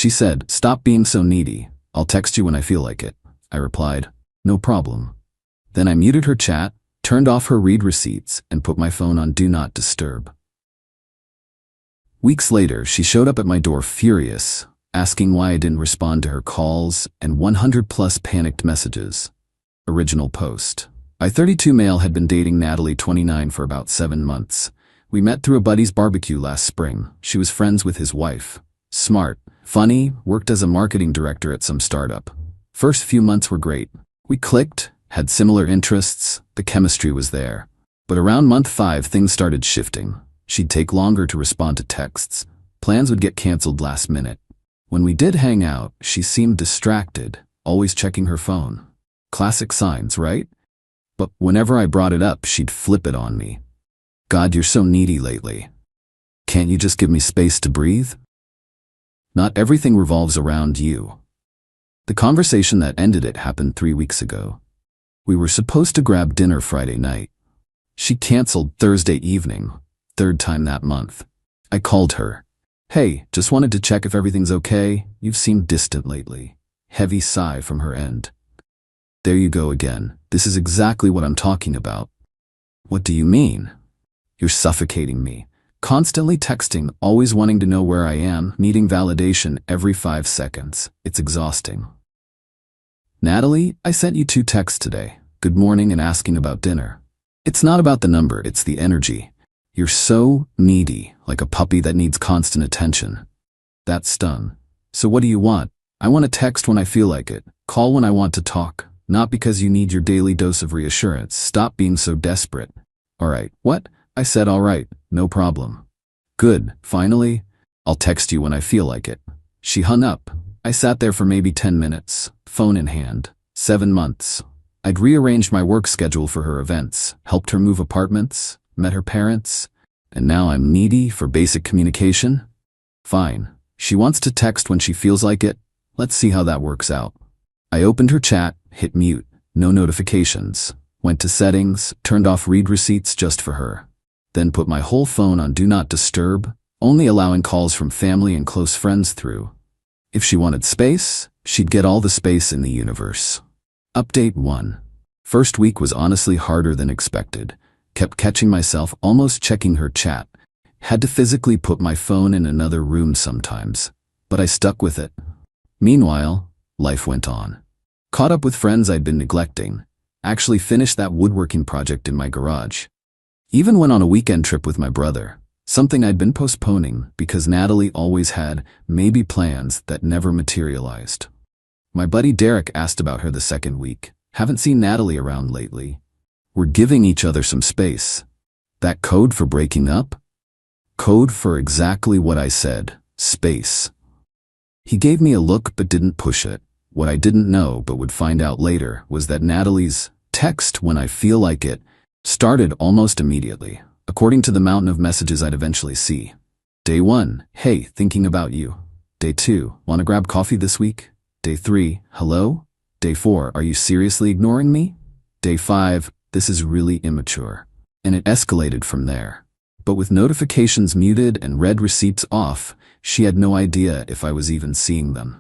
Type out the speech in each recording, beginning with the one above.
She said, "Stop being so needy. I'll text you when I feel like it." I replied, "No problem." Then I muted her chat, turned off her read receipts, and put my phone on Do Not Disturb. Weeks later, she showed up at my door furious, asking why I didn't respond to her calls and 100+ panicked messages. Original post. I, 32 male, had been dating Natalie, 29, for about 7 months. We met through a buddy's barbecue last spring. She was friends with his wife. Smart, funny, worked as a marketing director at some startup. First few months were great. We clicked, had similar interests, the chemistry was there. But around month 5, things started shifting. She'd take longer to respond to texts. Plans would get canceled last minute. When we did hang out, she seemed distracted, always checking her phone. Classic signs, right? But whenever I brought it up, she'd flip it on me. "God, you're so needy lately. Can't you just give me space to breathe? Not everything revolves around you." The conversation that ended it happened 3 weeks ago. We were supposed to grab dinner Friday night. She canceled Thursday evening, 3rd time that month. I called her. "Hey, just wanted to check if everything's okay. You've seemed distant lately." Heavy sigh from her end. "There you go again. This is exactly what I'm talking about." "What do you mean?" "You're suffocating me. Constantly texting, always wanting to know where I am, needing validation every 5 seconds. It's exhausting." "Natalie, I sent you 2 texts today. Good morning and asking about dinner. It's not about the number, it's the energy. You're so needy, like a puppy that needs constant attention." That stung. "So what do you want?" "I want to text when I feel like it. Call when I want to talk. Not because you need your daily dose of reassurance. Stop being so desperate." "All right." "What?" I said, "All right, no problem." "Good, finally. I'll text you when I feel like it." She hung up. I sat there for maybe 10 minutes, phone in hand. 7 months. I'd rearranged my work schedule for her events, helped her move apartments, met her parents, and now I'm needy for basic communication? Fine. She wants to text when she feels like it. Let's see how that works out. I opened her chat, hit mute, no notifications, went to settings, turned off read receipts just for her. Then put my whole phone on Do Not Disturb, only allowing calls from family and close friends through. If she wanted space, she'd get all the space in the universe. Update 1. First week was honestly harder than expected. Kept catching myself almost checking her chat. Had to physically put my phone in another room sometimes. But I stuck with it. Meanwhile, life went on. Caught up with friends I'd been neglecting. Actually finished that woodworking project in my garage. Even went on a weekend trip with my brother. Something I'd been postponing because Natalie always had maybe plans that never materialized. My buddy Derek asked about her the second week. Haven't seen Natalie around lately. We're giving each other some space. That code for breaking up? Code for exactly what I said, space. He gave me a look but didn't push it. What I didn't know but would find out later was that Natalie's text when I feel like it started almost immediately, according to the mountain of messages I'd eventually see. Day 1, "Hey, thinking about you." Day 2, "Wanna grab coffee this week?" Day 3, "Hello?" Day 4, "Are you seriously ignoring me?" Day 5, "This is really immature." And it escalated from there. But with notifications muted and read receipts off, she had no idea if I was even seeing them.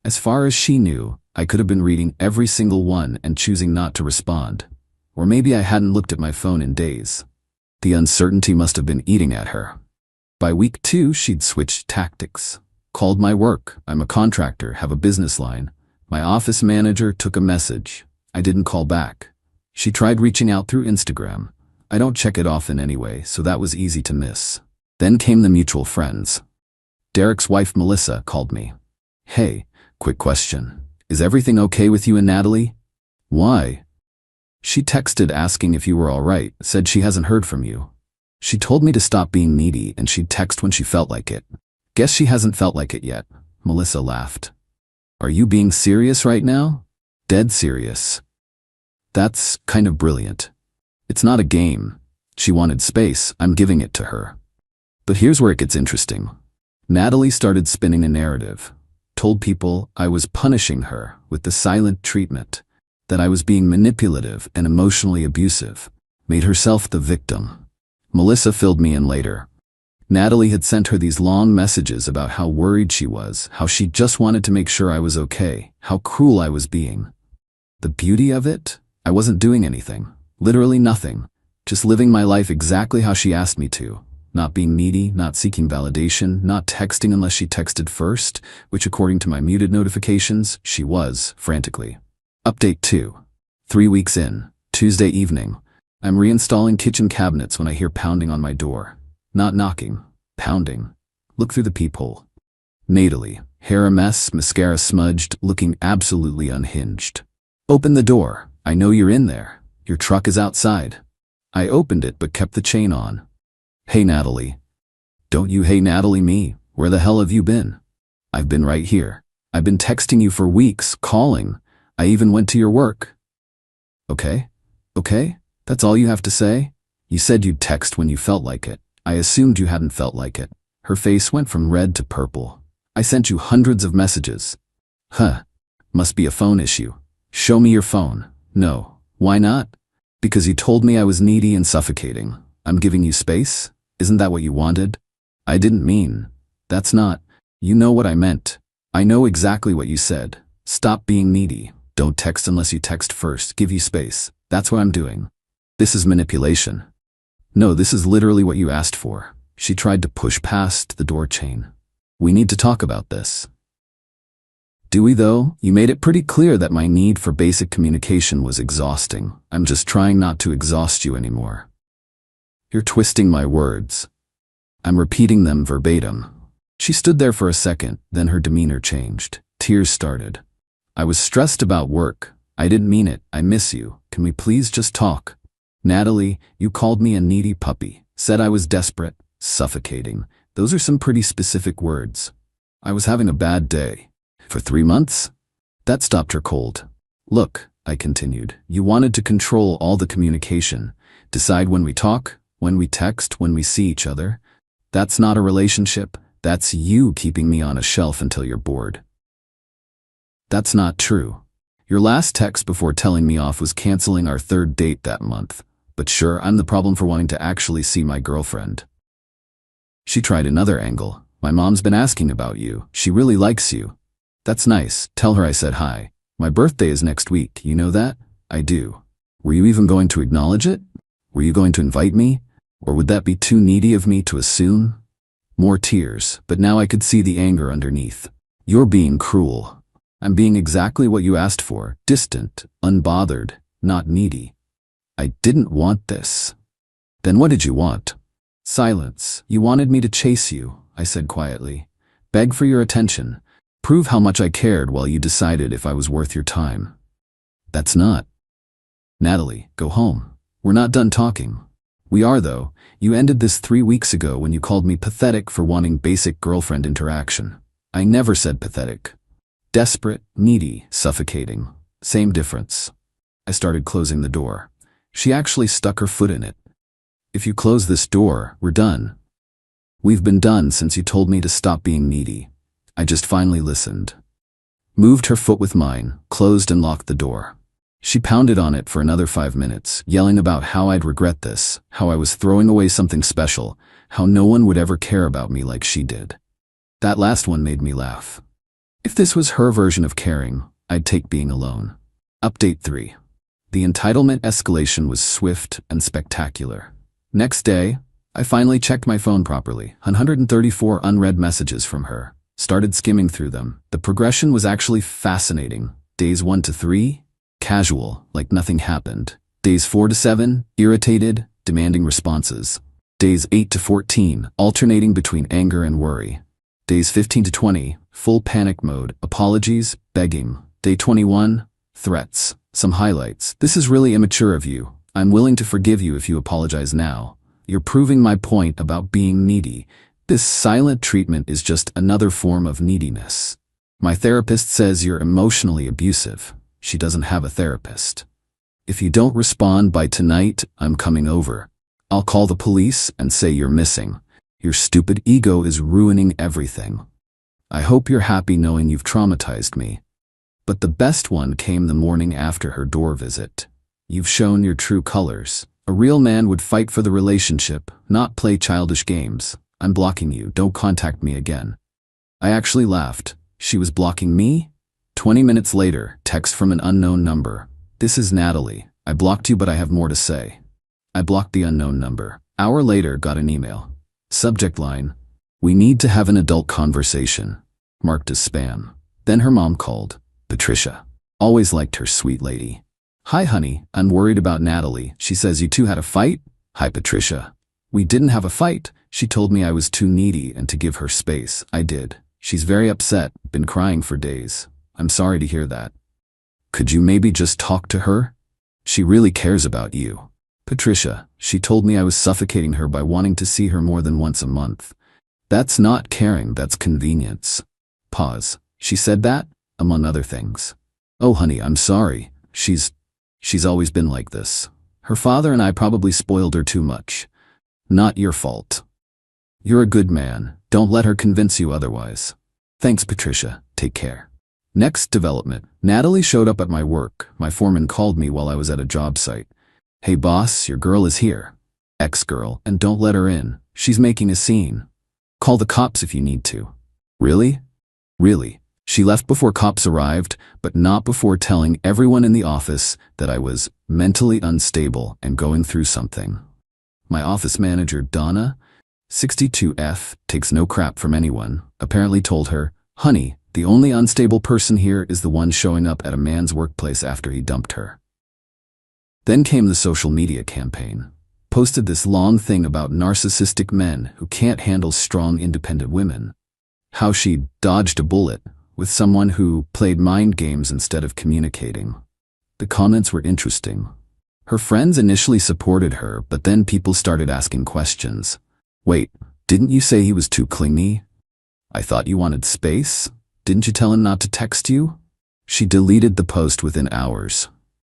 As far as she knew, I could have been reading every single one and choosing not to respond. Or maybe I hadn't looked at my phone in days. The uncertainty must have been eating at her. By week 2, she'd switched tactics. Called my work. I'm a contractor, have a business line. My office manager took a message. I didn't call back. She tried reaching out through Instagram. I don't check it often anyway, so that was easy to miss. Then came the mutual friends. Derek's wife Melissa called me. "Hey, quick question. Is everything okay with you and Natalie?" "Why?" "She texted asking if you were all right, said she hasn't heard from you. She told me to stop being needy and she'd text when she felt like it. Guess she hasn't felt like it yet." Melissa laughed. "Are you being serious right now?" "Dead serious." "That's kind of brilliant. It's not a game. She wanted space, I'm giving it to her." But here's where it gets interesting. Natalie started spinning a narrative. Told people I was punishing her with the silent treatment, that I was being manipulative and emotionally abusive, made herself the victim. Melissa filled me in later. Natalie had sent her these long messages about how worried she was, how she just wanted to make sure I was okay, how cruel I was being. The beauty of it? I wasn't doing anything. Literally nothing. Just living my life exactly how she asked me to. Not being needy, not seeking validation, not texting unless she texted first, which according to my muted notifications, she was, frantically. Update 2. 3 weeks in, Tuesday evening. I'm reinstalling kitchen cabinets when I hear pounding on my door. Not knocking, pounding. Look through the peephole. Natalie, hair a mess, mascara smudged, looking absolutely unhinged. Open the door. I know you're in there. Your truck is outside. I opened it but kept the chain on. Hey Natalie. Don't you hey Natalie me? Where the hell have you been? I've been right here. I've been texting you for weeks, calling. I even went to your work. Okay? Okay? That's all you have to say? You said you'd text when you felt like it. I assumed you hadn't felt like it. Her face went from red to purple. I sent you hundreds of messages. Huh. Must be a phone issue. Show me your phone. No. Why not? Because you told me I was needy and suffocating. I'm giving you space? Isn't that what you wanted? I didn't mean. That's not. You know what I meant. I know exactly what you said. Stop being needy. Don't text unless you text first. Give you space. That's what I'm doing. This is manipulation. No, this is literally what you asked for. She tried to push past the door chain. We need to talk about this. Do we though? You made it pretty clear that my need for basic communication was exhausting. I'm just trying not to exhaust you anymore. You're twisting my words. I'm repeating them verbatim. She stood there for a second, then her demeanor changed. Tears started. I was stressed about work. I didn't mean it. I miss you. Can we please just talk? Natalie, you called me a needy puppy, said I was desperate, suffocating. Those are some pretty specific words. I was having a bad day. For 3 months? That stopped her cold. Look, I continued, you wanted to control all the communication, decide when we talk, when we text, when we see each other. That's not a relationship. That's you keeping me on a shelf until you're bored. That's not true. Your last text before telling me off was canceling our 3rd date that month. But sure, I'm the problem for wanting to actually see my girlfriend. She tried another angle. My mom's been asking about you. She really likes you. That's nice. Tell her I said hi. My birthday is next week. You know that? I do. Were you even going to acknowledge it? Were you going to invite me? Or would that be too needy of me to assume? More tears, but now I could see the anger underneath. You're being cruel. I'm being exactly what you asked for. Distant, unbothered, not needy. I didn't want this. Then what did you want? Silence. You wanted me to chase you, I said quietly. Beg for your attention. Prove how much I cared while you decided if I was worth your time. That's not. Natalie, go home. We're not done talking. We are though. You ended this 3 weeks ago when you called me pathetic for wanting basic girlfriend interaction. I never said pathetic. Desperate, needy, suffocating. Same difference. I started closing the door. She actually stuck her foot in it. If you close this door, we're done. We've been done since you told me to stop being needy. I just finally listened. Moved her foot with mine, closed and locked the door. She pounded on it for another 5 minutes, yelling about how I'd regret this, how I was throwing away something special, how no one would ever care about me like she did. That last one made me laugh. If this was her version of caring, I'd take being alone. Update 3. The entitlement escalation was swift and spectacular. Next day, I finally checked my phone properly. 134 unread messages from her. Started skimming through them. The progression was actually fascinating. Days 1 to 3, casual, like nothing happened. Days 4 to 7, irritated, demanding responses. Days 8 to 14, alternating between anger and worry. Days 15 to 20, full panic mode, apologies, begging. Day 21, threats. Some highlights. This is really immature of you. I'm willing to forgive you if you apologize now. You're proving my point about being needy. This silent treatment is just another form of neediness. My therapist says you're emotionally abusive. She doesn't have a therapist. If you don't respond by tonight, I'm coming over. I'll call the police and say you're missing. Your stupid ego is ruining everything. I hope you're happy knowing you've traumatized me. But the best one came the morning after her door visit. You've shown your true colors. A real man would fight for the relationship, not play childish games. I'm blocking you. Don't contact me again. I actually laughed. She was blocking me? 20 minutes later, text from an unknown number. This is Natalie. I blocked you, but I have more to say. I blocked the unknown number. Hour later, got an email. Subject line, we need to have an adult conversation. Marked as spam. Then her mom called. Patricia. Always liked her, sweet lady. Hi honey, I'm worried about Natalie. She says you two had a fight? Hi Patricia. We didn't have a fight. She told me I was too needy and to give her space. I did. She's very upset, been crying for days. I'm sorry to hear that. Could you maybe just talk to her? She really cares about you. Patricia, she told me I was suffocating her by wanting to see her more than once a month. That's not caring, that's convenience. Pause. She said that, among other things. Oh honey, I'm sorry. She's always been like this. Her father and I probably spoiled her too much. Not your fault. You're a good man. Don't let her convince you otherwise. Thanks, Patricia. Take care. Next development. Natalie showed up at my work. My foreman called me while I was at a job site. Hey boss, your girl is here. Ex-girl, and don't let her in. She's making a scene. Call the cops if you need to. Really? Really. She left before cops arrived, but not before telling everyone in the office that I was mentally unstable and going through something. My office manager, Donna, 62F, takes no crap from anyone, apparently told her, honey, the only unstable person here is the one showing up at a man's workplace after he dumped her. Then came the social media campaign. Posted this long thing about narcissistic men who can't handle strong, independent women. How she dodged a bullet with someone who played mind games instead of communicating. The comments were interesting. Her friends initially supported her, but then people started asking questions. Wait, didn't you say he was too clingy? I thought you wanted space? Didn't you tell him not to text you? She deleted the post within hours.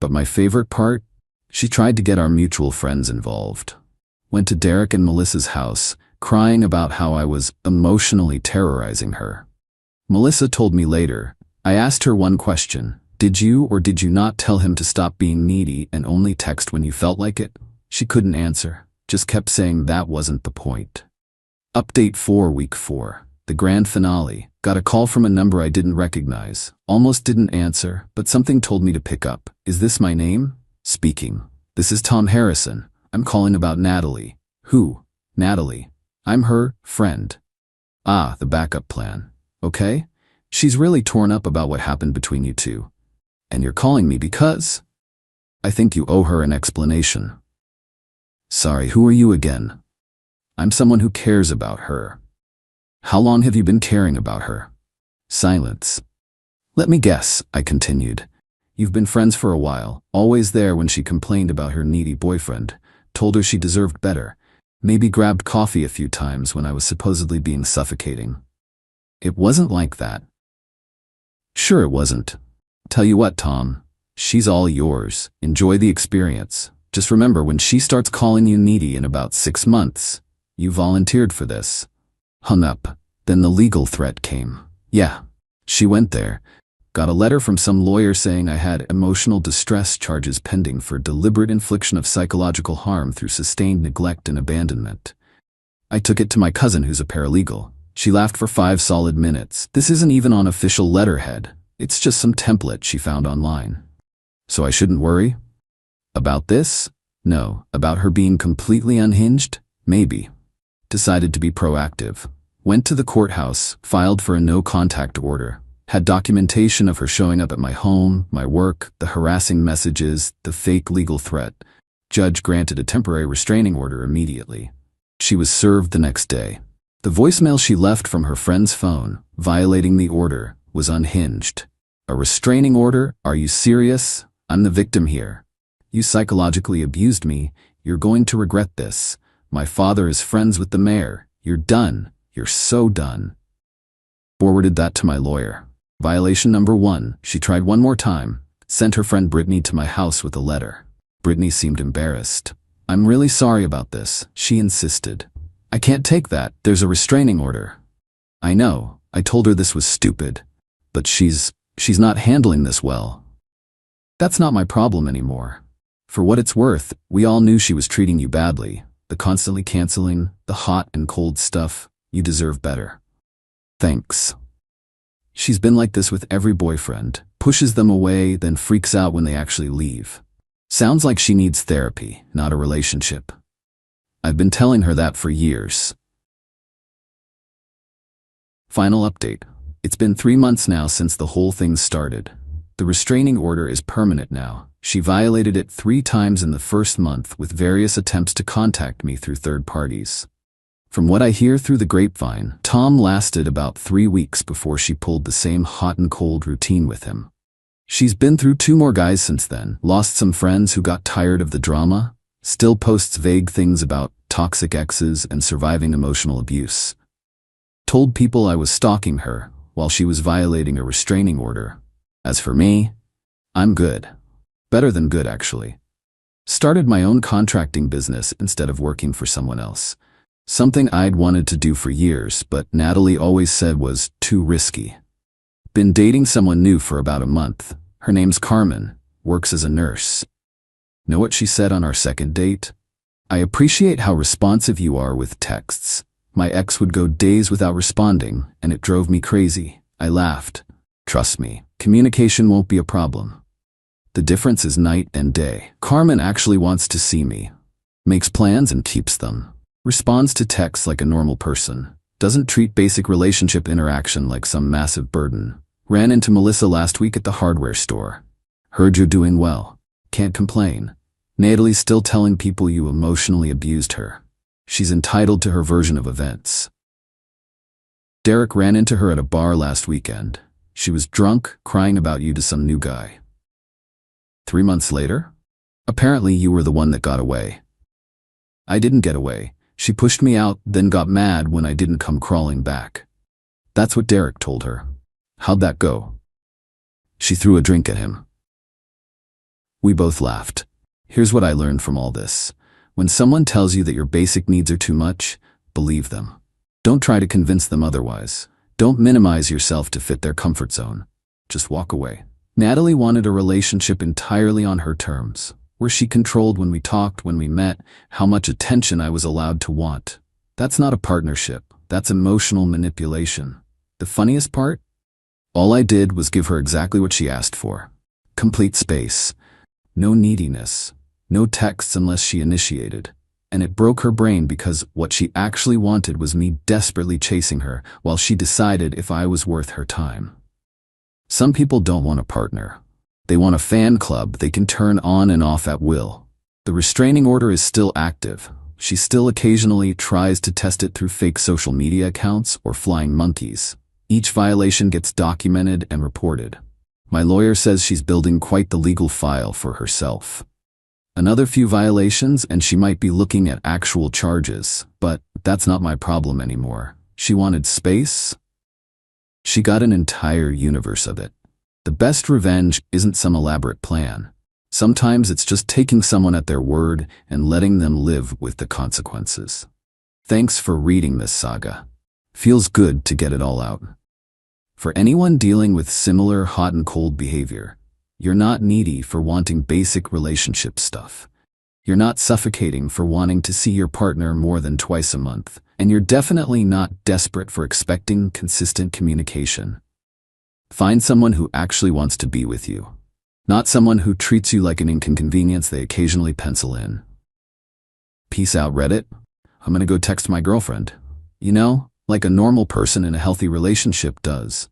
But my favorite part? She tried to get our mutual friends involved. Went to Derek and Melissa's house, crying about how I was emotionally terrorizing her. Melissa told me later, I asked her one question. Did you or did you not tell him to stop being needy and only text when you felt like it? She couldn't answer, just kept saying that wasn't the point. Update 4 Week 4. The grand finale. Got a call from a number I didn't recognize. Almost didn't answer, but something told me to pick up. Is this my name? Speaking. This is Tom Harrison. I'm calling about Natalie. Who? Natalie. I'm her friend. Ah, the backup plan. Okay? She's really torn up about what happened between you two. And you're calling me because? I think you owe her an explanation. Sorry, who are you again? I'm someone who cares about her. How long have you been caring about her? Silence. Let me guess, I continued. You've been friends for a while, always there when she complained about her needy boyfriend, told her she deserved better, maybe grabbed coffee a few times when I was supposedly being suffocating. It wasn't like that. Sure it wasn't. Tell you what, Tom, she's all yours. Enjoy the experience. Just remember, when she starts calling you needy in about 6 months, you volunteered for this. Hung up. Then the legal threat came. Yeah, she went there. Got a letter from some lawyer saying I had emotional distress charges pending for deliberate infliction of psychological harm through sustained neglect and abandonment. I took it to my cousin who's a paralegal. She laughed for 5 solid minutes. This isn't even on official letterhead. It's just some template she found online. So I shouldn't worry? About this? No. About her being completely unhinged? Maybe. Decided to be proactive. Went to the courthouse, filed for a no-contact order. Had documentation of her showing up at my home, my work, the harassing messages, the fake legal threat. Judge granted a temporary restraining order immediately. She was served the next day. The voicemail she left from her friend's phone, violating the order, was unhinged. A restraining order? Are you serious? I'm the victim here. You psychologically abused me. You're going to regret this. My father is friends with the mayor. You're done. You're so done. Forwarded that to my lawyer. Violation number 1. She tried one more time. Sent her friend Brittany to my house with a letter. Brittany seemed embarrassed. I'm really sorry about this, she insisted. I can't take that. There's a restraining order. I know. I told her this was stupid. But she's not handling this well. That's not my problem anymore. For what it's worth, we all knew she was treating you badly. The constantly canceling, the hot and cold stuff. You deserve better. Thanks. She's been like this with every boyfriend. Pushes them away, then freaks out when they actually leave. Sounds like she needs therapy, not a relationship. I've been telling her that for years. Final update. It's been 3 months now since the whole thing started. The restraining order is permanent now. She violated it 3 times in the first month with various attempts to contact me through third parties. From what I hear through the grapevine, Tom lasted about 3 weeks before she pulled the same hot and cold routine with him. She's been through 2 more guys since then, lost some friends who got tired of the drama, still posts vague things about toxic exes and surviving emotional abuse. Told people I was stalking her while she was violating a restraining order. As for me, I'm good. Better than good, actually. Started my own contracting business instead of working for someone else. Something I'd wanted to do for years, but Natalie always said was too risky. Been dating someone new for about a month. Her name's Carmen, works as a nurse. Know what she said on our second date? I appreciate how responsive you are with texts. My ex would go days without responding, and it drove me crazy. I laughed. Trust me, communication won't be a problem. The difference is night and day. Carmen actually wants to see me. Makes plans and keeps them. Responds to texts like a normal person. Doesn't treat basic relationship interaction like some massive burden. Ran into Melissa last week at the hardware store. Heard you're doing well. Can't complain. Natalie's still telling people you emotionally abused her. She's entitled to her version of events. Derek ran into her at a bar last weekend. She was drunk, crying about you to some new guy. 3 months later? Apparently you were the one that got away. I didn't get away. She pushed me out, then got mad when I didn't come crawling back. That's what Derek told her. How'd that go? She threw a drink at him. We both laughed. Here's what I learned from all this. When someone tells you that your basic needs are too much, believe them. Don't try to convince them otherwise. Don't minimize yourself to fit their comfort zone. Just walk away. Natalie wanted a relationship entirely on her terms, where she controlled when we talked, when we met, how much attention I was allowed to want. That's not a partnership. That's emotional manipulation. The funniest part? All I did was give her exactly what she asked for. Complete space. No neediness. No texts unless she initiated. And it broke her brain because what she actually wanted was me desperately chasing her while she decided if I was worth her time. Some people don't want a partner. They want a fan club they can turn on and off at will. The restraining order is still active. She still occasionally tries to test it through fake social media accounts or flying monkeys. Each violation gets documented and reported. My lawyer says she's building quite the legal file for herself. Another few violations and she might be looking at actual charges, but that's not my problem anymore. She wanted space. She got an entire universe of it. The best revenge isn't some elaborate plan. Sometimes it's just taking someone at their word and letting them live with the consequences. Thanks for reading this saga. Feels good to get it all out. For anyone dealing with similar hot and cold behavior, you're not needy for wanting basic relationship stuff. You're not suffocating for wanting to see your partner more than twice a month, and you're definitely not desperate for expecting consistent communication. Find someone who actually wants to be with you, not someone who treats you like an inconvenience they occasionally pencil in. Peace out, Reddit. I'm gonna go text my girlfriend. You know, like a normal person in a healthy relationship does.